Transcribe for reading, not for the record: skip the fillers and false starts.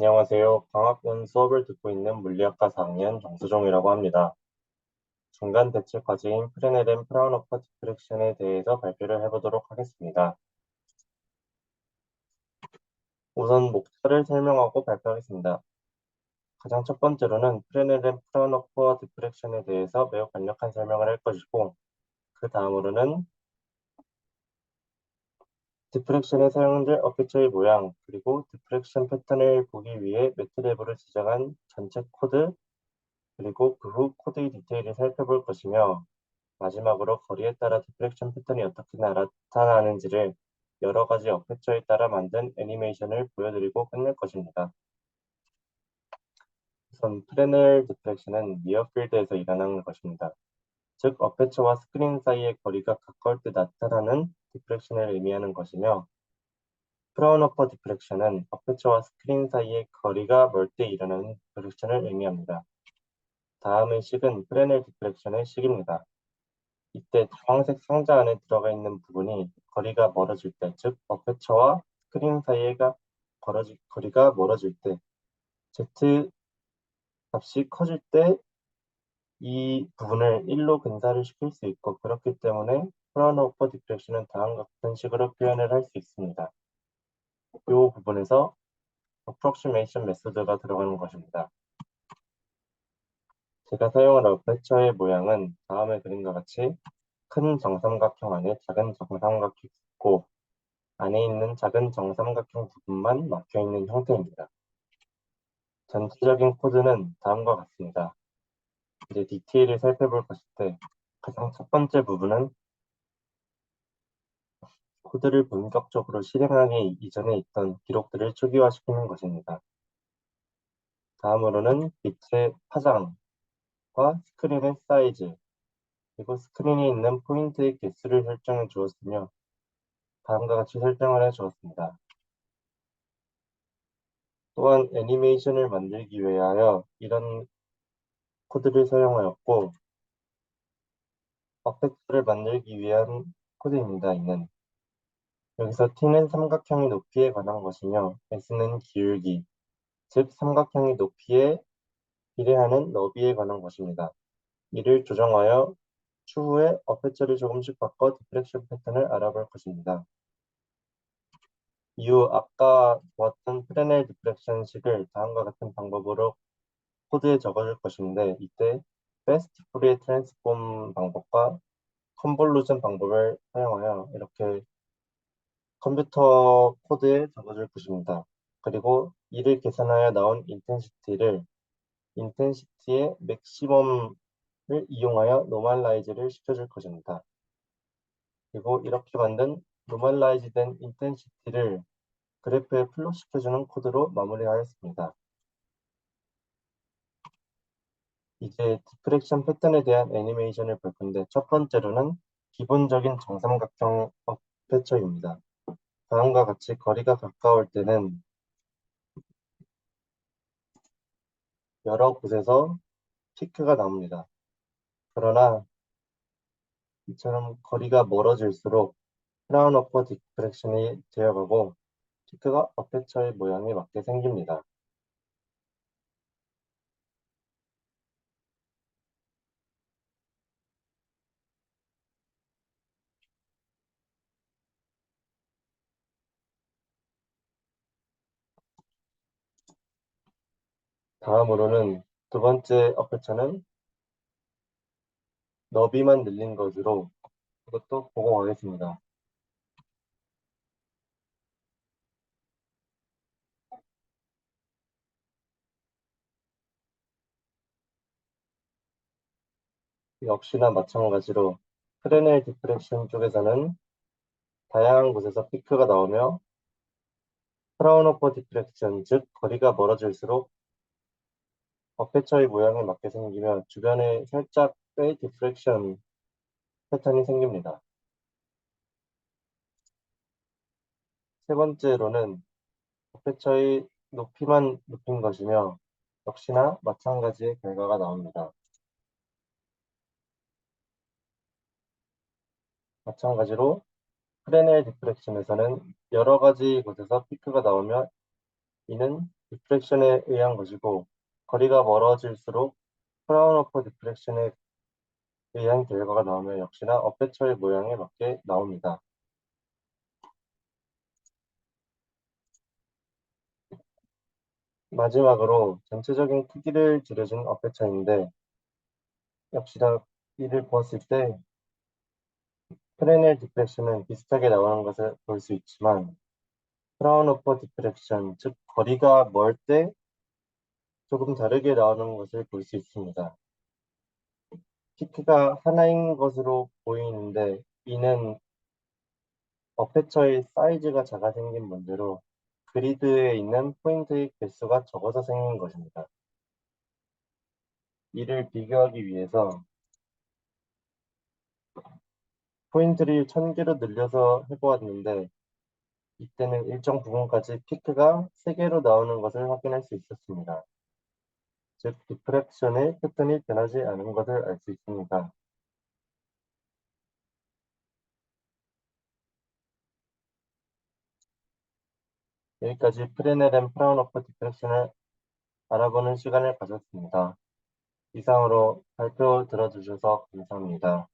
안녕하세요. 방학분 수업을 듣고 있는 물리학과 4학년 정수종이라고 합니다. 중간 대체 과제인 프레네덴 프라운호퍼 디프렉션에 대해서 발표를 해보도록 하겠습니다. 우선 목차를 설명하고 발표하겠습니다. 가장 첫 번째로는 프레네덴 프라운호퍼 디프렉션에 대해서 매우 간략한 설명을 할 것이고, 그 다음으로는 디프렉션에 사용될 어페처의 모양, 그리고 디프렉션 패턴을 보기 위해 매트랩으로 지정한 전체 코드, 그리고 그 후 코드의 디테일을 살펴볼 것이며, 마지막으로 거리에 따라 디프렉션 패턴이 어떻게 나타나는지를 여러 가지 어페처에 따라 만든 애니메이션을 보여드리고 끝낼 것입니다. 우선 프레넬 디프렉션은 니어필드에서 일어나는 것입니다. 즉, 어페처와 스크린 사이의 거리가 가까울 때 나타나는 디프렉션을 의미하는 것이며, 프라운호퍼 디프렉션은 어페처와 스크린 사이의 거리가 멀 때 일어나는 디프렉션을 의미합니다. 다음의 식은 프레넬 디프렉션의 식입니다. 이때 주황색 상자 안에 들어가 있는 부분이 거리가 멀어질 때, 즉 어페처와 스크린 사이가 거리가 멀어질 때, Z 값이 커질 때 이 부분을 1로 근사를 시킬 수 있고, 그렇기 때문에 프라운호퍼 디프렉션은 다음과 같은 식으로 표현을 할 수 있습니다. 이 부분에서 approximation 메소드가 들어가는 것입니다. 제가 사용할 어페처의 모양은 다음의 그림과 같이 큰 정삼각형 안에 작은 정삼각형이 있고, 안에 있는 작은 정삼각형 부분만 막혀있는 형태입니다. 전체적인 코드는 다음과 같습니다. 이제 디테일을 살펴볼 것일 때 가장 첫 번째 부분은 코드를 본격적으로 실행하기 이전에 있던 기록들을 초기화시키는 것입니다. 다음으로는 빛의 파장과 스크린의 사이즈, 그리고 스크린에 있는 포인트의 개수를 설정해 주었으며, 다음과 같이 설정을 해 주었습니다. 또한 애니메이션을 만들기 위하여 이런 코드를 사용하였고, 어펙트를 만들기 위한 코드입니다. 이는 여기서 t는 삼각형의 높이에 관한 것이며 s는 기울기, 즉 삼각형의 높이에 비례하는 너비에 관한 것입니다. 이를 조정하여 추후에 어페처를 조금씩 바꿔 디프렉션 패턴을 알아볼 것입니다. 이후 아까 보았던 프레넬 디프렉션 식을 다음과 같은 방법으로 코드에 적어줄 것인데, 이때 베스트 프리의 트랜스폼 방법과 컨볼루션 방법을 사용하여 이렇게 컴퓨터 코드에 적어줄 것입니다. 그리고 이를 계산하여 나온 인텐시티의 맥시멈을 이용하여 노멀라이즈를 시켜줄 것입니다. 그리고 이렇게 만든 노멀라이즈된 인텐시티를 그래프에 플롯시켜주는 코드로 마무리하였습니다. 이제 디프렉션 패턴에 대한 애니메이션을 볼 건데, 첫 번째로는 기본적인 정삼각형 어페처입니다. 다음과 같이 거리가 가까울 때는 여러 곳에서 피크가 나옵니다. 그러나 이처럼 거리가 멀어질수록 프라운호퍼 디프렉션이 되어가고 피크가 어페처의 모양에 맞게 생깁니다. 다음으로는 두 번째 어페처는 너비만 늘린 것으로 그것도 보고 가겠습니다. 역시나 마찬가지로 프레넬 디프렉션 쪽에서는 다양한 곳에서 피크가 나오며, 프라운호퍼 디프렉션, 즉 거리가 멀어질수록 어페처의 모양에 맞게 생기며 주변에 살짝의 디프렉션 패턴이 생깁니다. 세 번째로는 어페처의 높이만 높인 것이며 역시나 마찬가지의 결과가 나옵니다. 마찬가지로 프레넬 디프렉션에서는 여러 가지 곳에서 피크가 나오며 이는 디프렉션에 의한 것이고 거리가 멀어질수록 프라운 어퍼 디프렉션에 의한 결과가 나오면 역시나 어페처의 모양에 맞게 나옵니다. 마지막으로 전체적인 크기를 줄여준 어페처인데 역시나 이를 보았을 때 프레넬 디프렉션은 비슷하게 나오는 것을 볼 수 있지만 프라운 어퍼 디프렉션, 즉 거리가 멀 때 조금 다르게 나오는 것을 볼 수 있습니다. 피크가 하나인 것으로 보이는데 이는 어페처의 사이즈가 작아 생긴 문제로 그리드에 있는 포인트의 개수가 적어서 생긴 것입니다. 이를 비교하기 위해서 포인트를 1000개로 늘려서 해보았는데 이때는 일정 부분까지 피크가 3개로 나오는 것을 확인할 수 있었습니다. 즉, 디프렉션의 패턴이 변하지 않은 것을 알 수 있습니다. 여기까지 프레넬 앤 프라운 어퍼 디프렉션을 알아보는 시간을 가졌습니다. 이상으로 발표 들어주셔서 감사합니다.